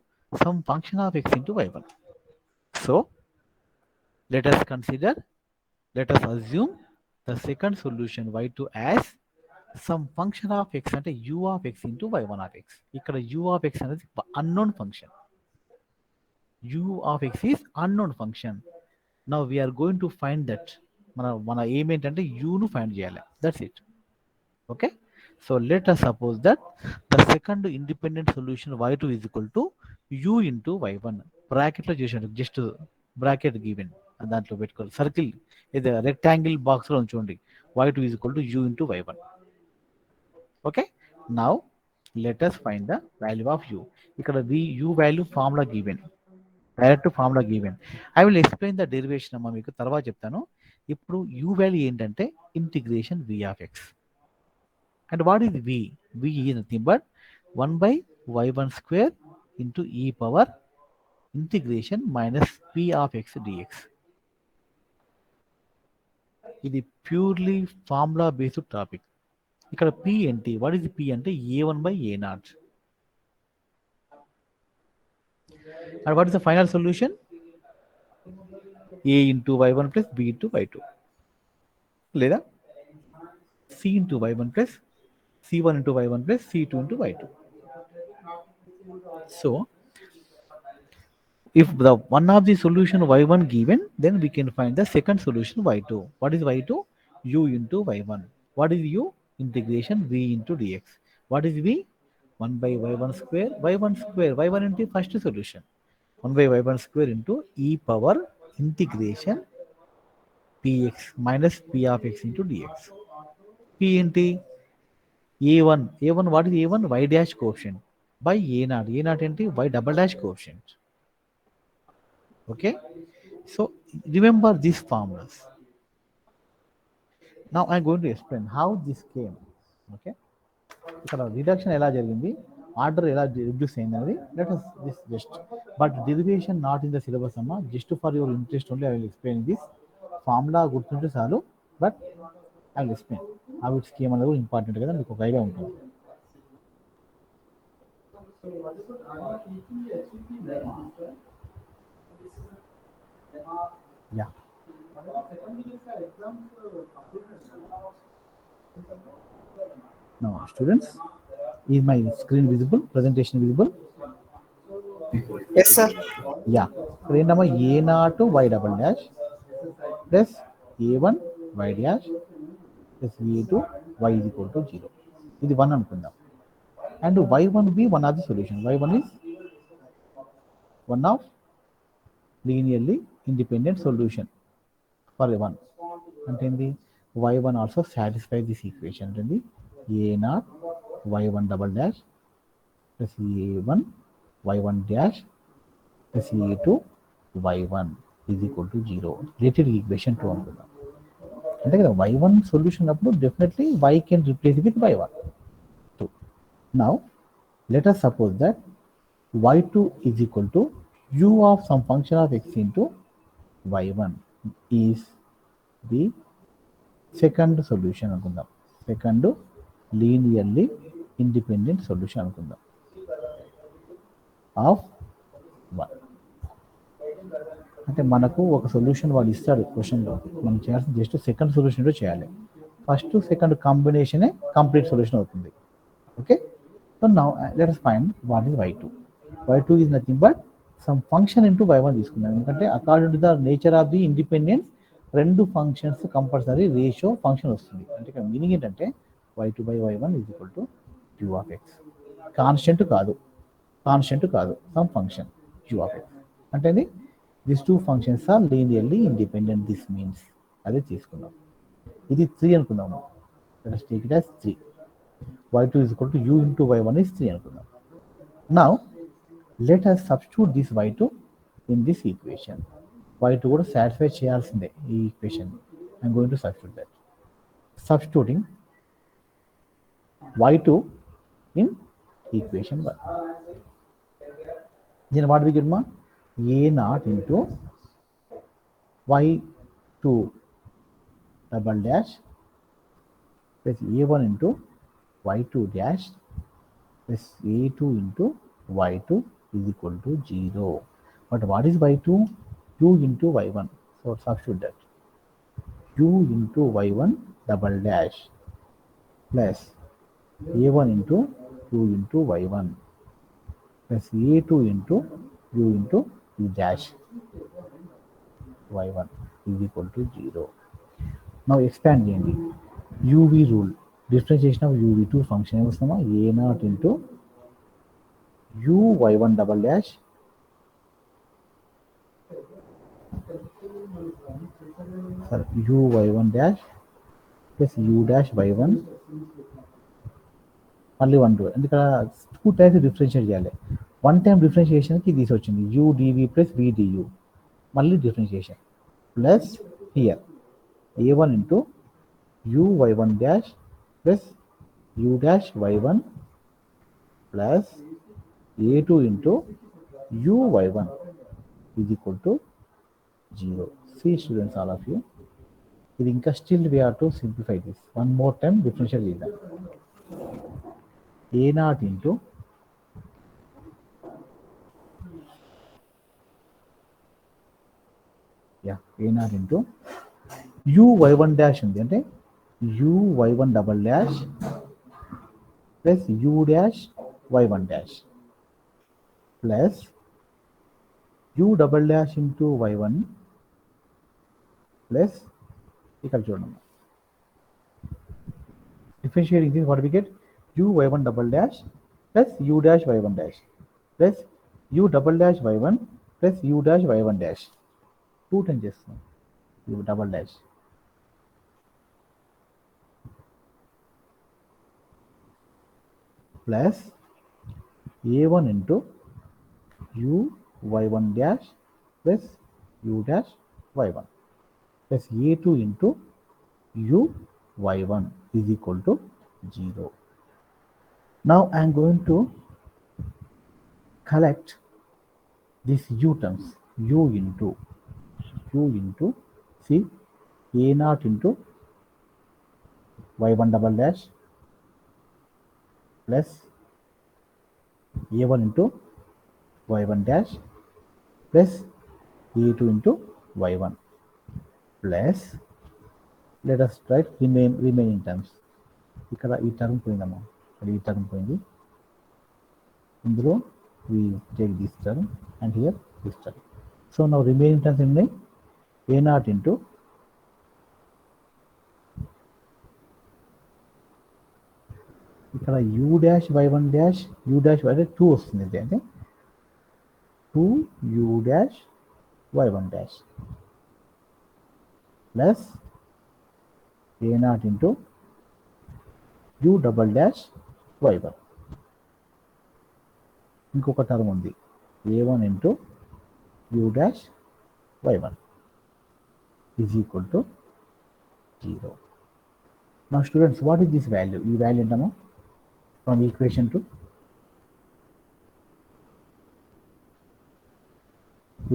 some function of x into y1. So let us assume the second solution y2 as some function of x అంటే u of x into y one of x. ఇక్కడ u of x అనేది unknown function. U of x is unknown function. Now we're going to find that. మన ఏం ఏంటంటే యూను find చేయాలి. That's it. Okay. So let us suppose that the second independent solution y2 is equal to u into y1. బ్రాకెట్లో చేసాడు, just bracket given దాంట్లో పెట్టుకోవాలి. Circle ఇది రెక్టాంగిల్ బాక్స్లో ఉంచండి. y2 is equal to u into y1. Okay. Now let us find the value of u. ఇక్కడ u value formula given, direct formula given. I will explain the derivation అమ్మా మీకు తర్వాత చెప్తాను. ఇప్పుడు u వాల్యూ ఏంటంటే integration v of x. And what is v? v is nothing but 1 by y1 square into e power integration minus p of x dx. ఇది purely formula based topic. ఇక్కడ p ఏంటి? What is p అంటే a1 by a0. And what is the final solution? a into y1 plus b into y2 లేదా c into y1 plus c1 into y1 plus c2 into y2. So if the one of the solution y1 given, then we can find the second solution y2. What is y2? u into y1. What is u? Integration v into dx. What is v? 1 by y1 square. y1 square, y1 into first solution. 1 by y1 square into e power integration px minus p of x into dx. p into a1. a1, what is a1? y dash coefficient by a0. a0 into y double dash coefficient. Okay. So remember these formulas. Now I am going to explain how this came. Okay. ఇక్కడ reduction ఎలా జరిగింది, order ఎలా reduce అయింది అనేది let us this just. But derivation not in the syllabus అమ్మా. Just for your interest only I will explain this. Formula గుర్తుంటే చాలు, but I will explain how it's came అనేది కూడా ఇంపార్టెంట్ కదా, మీకు ఒక ఐడియా ఉంటుంది. Yeah. Now students, is my screen visible? Presentation visible? Yes, sir. Yeah. ఇప్పుడు ఏంటమ్మా a0 y double dash plus a1 y dash plus a2 y is equal to 0. ఇది 1 అనుకుందాం. And y1 be one of the solution. y1 is one of linearly independent solution for a 1. అంటే ఏంది? y1 also satisfies this equation. అంటే a0 y1 double dash plus a1 y1 dash plus a2 y1 is equal to 0. Related equation 2 అనుకుందాం. అంటే కదా y1 solution అప్పుడు definitely y can replace with y1. 2. Now let us suppose that y2 is equal to u of some function of x into y1 is the second solution అనుకుందాం. Second linearly independent solution అనుకుందాం of 1. అంటే మనకు ఒక solution వాడు ఇస్తాడు క్వశ్చన్లో, మనం చేయాల్సిన జస్ట్ సెకండ్ సొల్యూషన్లో చేయాలి. ఫస్ట్ సెకండ్ కాంబినేషనే కంప్లీట్ సొల్యూషన్ అవుతుంది. Okay. So now let us find what is y2. y2 is nothing but some function into y1 తీసుకుందాం. ఎందుకంటే according to the nature of the independence రెండు ఫంక్షన్స్ కంపల్సరీ రేషియో ఫంక్షన్ వస్తుంది. అంటే ఇక్కడ meaning ఏంటంటే y2 by y1 is equal to u of x. Constant కాదు some function u of x. అంటే this two functions are linearly independent. This means అదే తీసుకుందాం. ఇది 3 అనుకుందాము. Let us take it as 3. y2 is equal to u into y1 is 3 అనుకుందాం. Now let us substitute this y2 in this equation. y2 కూడా satisfy చేయాల్సిందే ఈ equation. I'm going to substitute that. Substituting y2 in equation 1. Then what we get ma? a0 into y2 double dash plus a1 into y2 dash plus a2 into y2 is equal to 0. But what is y2? u into y1. So substitute that. u into y1 double dash plus a1 into u into y1 plus a2 into u into u dash y1 is equal to 0. Now expand చేయండి. uv rule, differentiation of uv2 function ఏమొస్తుందమ్మా a0 into u y1 double dash u y1 dash plus u dash y1 మళ్ళీ 1 2 ఎందుకంటే 2 times differentiate చేయాలి. 1 time డిఫరెన్షియేషన్కి తీసి వచ్చింది u dv plus v du, మళ్ళీ differentiation plus here a1 into u y1 dash plus u dash y1 plus a2 into u y1 is equal to 0. See students, all of you, ఇది ఇంకా still we have to simplify this. One more time differentiate చేద్దాం. a0 into a0 into u y1 dash ఉంది అంటే u y1 double dash plus u dash y1 dash plus u double dash into y1 plus ఇక్కడ చూడండి differentiating this, what we get u y1 double dash plus u dash y1 dash plus u double dash y1 plus u dash y1 dash 2 times చేస్తున్నాం u double dash plus a1 into u y1 dash plus u dash y1 plus a2 into u y1 is equal to 0. Now I am going to collect these u terms, u into see a0 into y1 double dash plus a1 into y1 dash plus a2 into y1 plus let us write remaining terms. ఇక్కడ ఈ term పోయిందమ్మా, ఇక్కడ ఈ term పోయింది, ఇందులో we take this term and here this term. So now remaining terms ఉన్నాయి a0 into ఇక్కడ u dash y1 dash u dash y 2 వస్తుంది, అంటే 2 u dash y1 dash plus a0 into u double dash y1. ఇంకొక term ఉంది a1 into u dash y1 is equal to 0. Now students, what is this value? ఈ value ఏంటమ్మా from equation to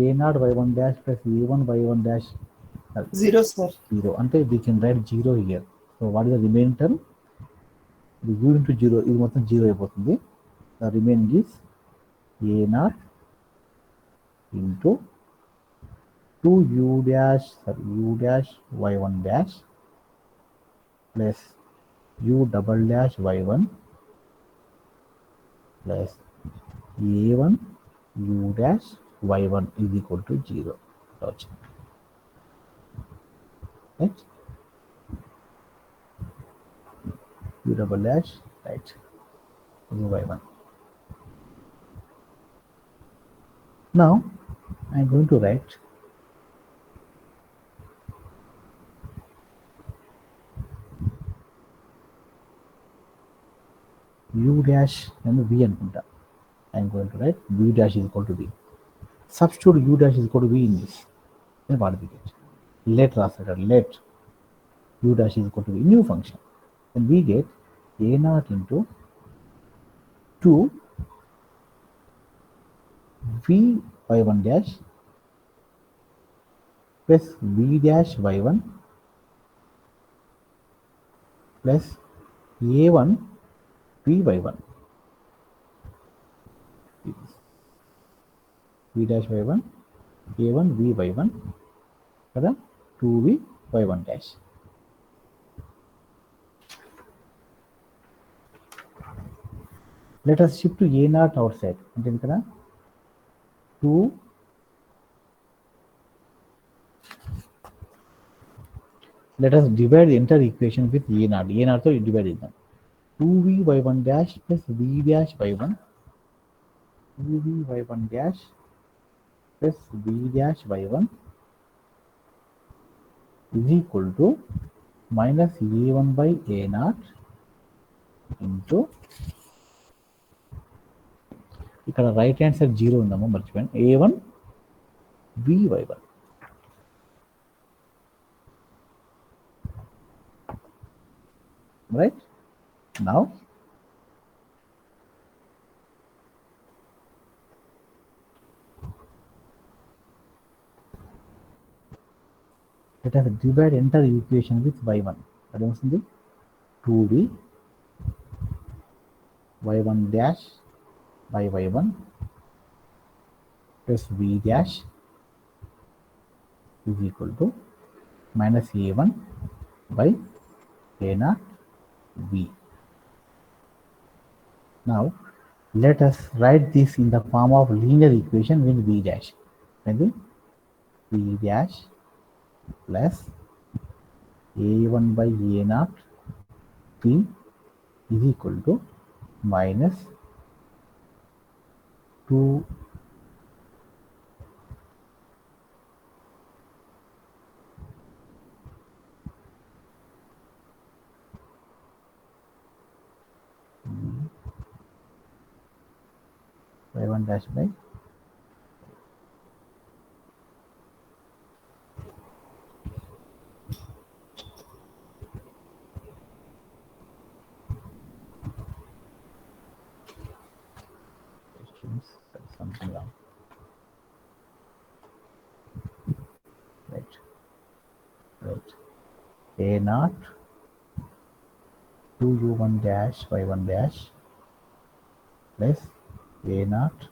a0 y1 dash plus a1 y1 dash 0, sir. 0 అంటే we can write 0 here. So what is the remaining term? The u into 0, ఇది మొత్తం 0 అయిపోతుంది. The remaining is a0 into 2 u dash y1 dash plus u double dash y1 plus a1 u dash y1 is equal to 0. Right? u double dash, right, u y1. Now I am going to write u dash and v అనుకుంటా. I am going to write v dash is equal to v. Substitute u dash is equal to v in this. Then what do we get? Let రాస్తాడు, let u dash is equal to v, new function. Then we get a0 into 2 v y1 dash plus v dash y1 plus a1 v y1 v dash y1 a1 v y1 కదా 2v y1 dash. Let us shift to a naught outside. అంటే ఇక్కడ 2 let us divide the entire equation with a naught. A naught తో divide చేద్దాం. 2v by 1 dash plus v dash by 1 2v by 1 dash plus v dash by 1 is equal to minus a1 by a naught into ఇక్కడ right hand side 0 ఉందమ్మా మర్చిపోయాను a1 v by 1 right now let us divide entire equation with y1 అది వస్తుంది 2v y1 dash by y1 plus v dash is equal to minus a1 by a naught v. Now let us write this in the form of linear equation with v dash. Maybe v dash plus a1 by a naught v is equal to minus 2 y1 dash by something wrong. Right. A naught 2u1 dash y1 dash plus a naught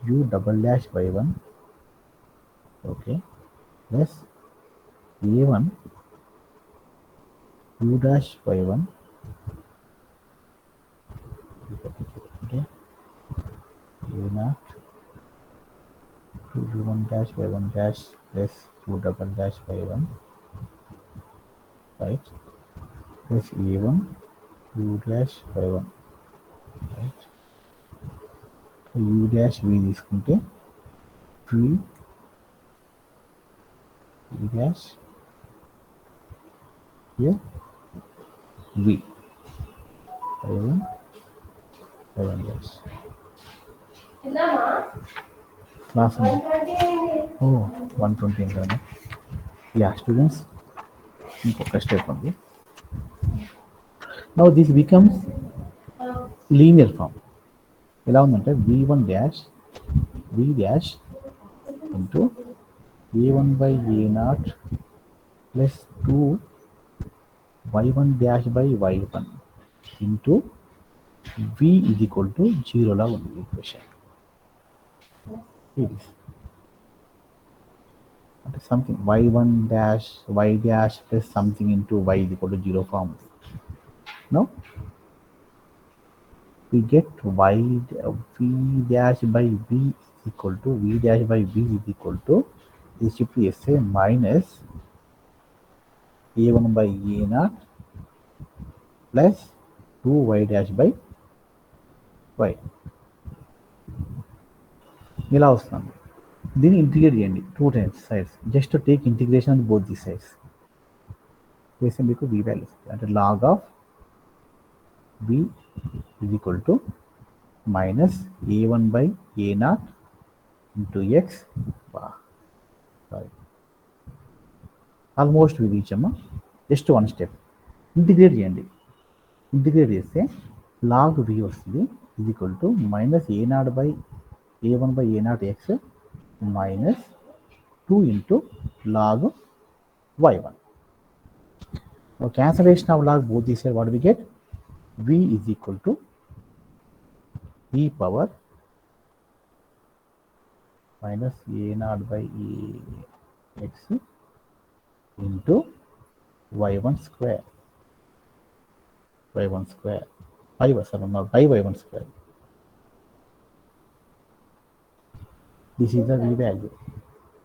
u double dash y1 okay plus a1 u dash y1 okay a naught 2u1 dash y1 dash plus u double dash y1 right plus a1 u dash y1 right u dash v తీసుకుంటే v dash here v y1 dash class oh 120 కదా yeah students ఇంకొక step ఉంది now this becomes linear form ఎలా ఉందంటే v1 dash v dash into a1 by a naught plus 2 y1 dash by y1 into v is equal to 0 లా ఉంది equation ఇది అంటే something y1 dash y dash plus something into y is equal to 0 form no we get y v dash by v is equal to v dash by v is equal to is simply say minus a1 by a naught plus 2y dash by y ఇలా వస్తుంది దీన్ని integrate చేయండి 2 times sides just to take integration on both the sides చేస్తే మీకు v value అంటే log of v is equal to minus a1 by a naught into x sorry almost we reach అమ్మా just one step integrate చేయండి integrate చేస్తే log v వస్తుంది is equal to minus a naught by a1 by a naught x minus 2 into log y1 now cancellation of log both these are what we get v is equal to e power minus a naught by x into y1 square by y1 square. This is the v value.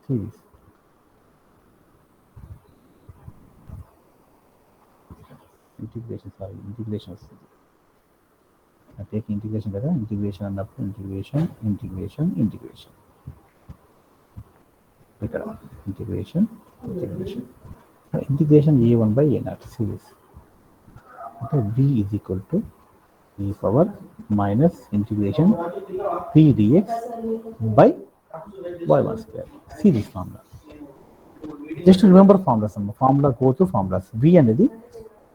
See this. Integration. I take integration కదా integration అన్నప్పుడు integration ఇక్కడ integration a1 by a0 series అంటే v is equal to e power minus integration p dx by y1 square. See this formula. Just remember formulas. Formula go to formulas. V అనేది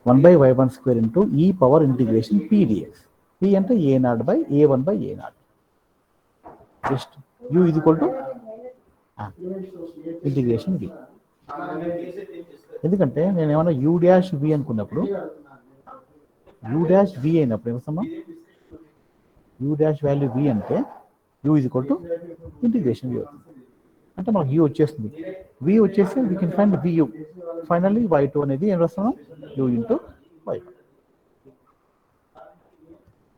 1 by y1 square into e power integration p dx. P అంటే a0 by a1 by a0. Just u is equal to integration v. ఎందుకంటే నేను ఏమన్నా u dash v అనుకున్నప్పుడు u dash v అయినప్పుడు ఏమొస్తామా u dash value v అంటే u is equal to integration v అవుతుంది. అంటే మనకు u వచ్చేస్తుంది. v వచ్చేసి we can find vu. Finally y2 అనేది ఏం రాస్తున్నాం u into y.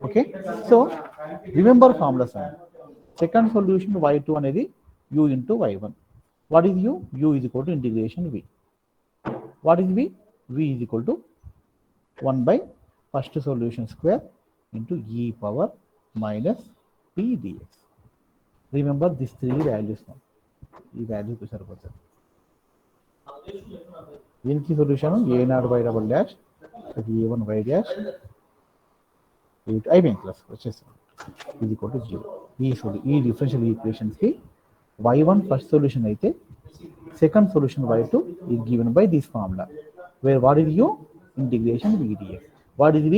Okay, so remember formulas. Second solution y2 అనేది u into y1. What is u? u is equal to integration v. What is v? v is equal to 1 by first solution square into e power minus p dx. Remember this 3 values. ఈ వాల్యూకి సరిపోతుంది. దీనికి solution a0 by double dash a1 y dash అయిపోయింది class వచ్చేస్తాం. ఇది equal to 0. ఈ differential ఈక్వేషన్స్కి y1 first solution అయితే second solution y2 is given by this formula where what is u? Integration v dx. What is v?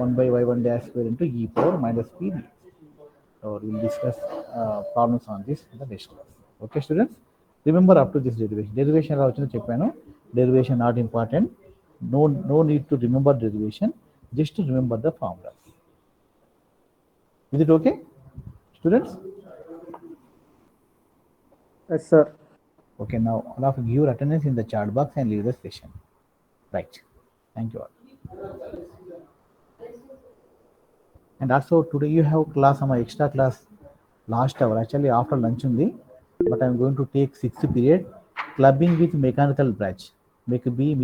1 by y1 dash square into e power minus p dx. So we will discuss problems on this in the next class. Okay students, remember up to this derivation ఎలా వచ్చిందో చెప్పాను. Derivation not important. No need to remember derivation, just to remember the formula. Is it okay students? Yes sir. Okay, now all of you give your attendance in the chat box and leave the session. Right. Thank you all. And also today you have class on my extra class last hour. Actually after lunch undi, but I am going to take 6th period clubbing with mechanical branch. Make B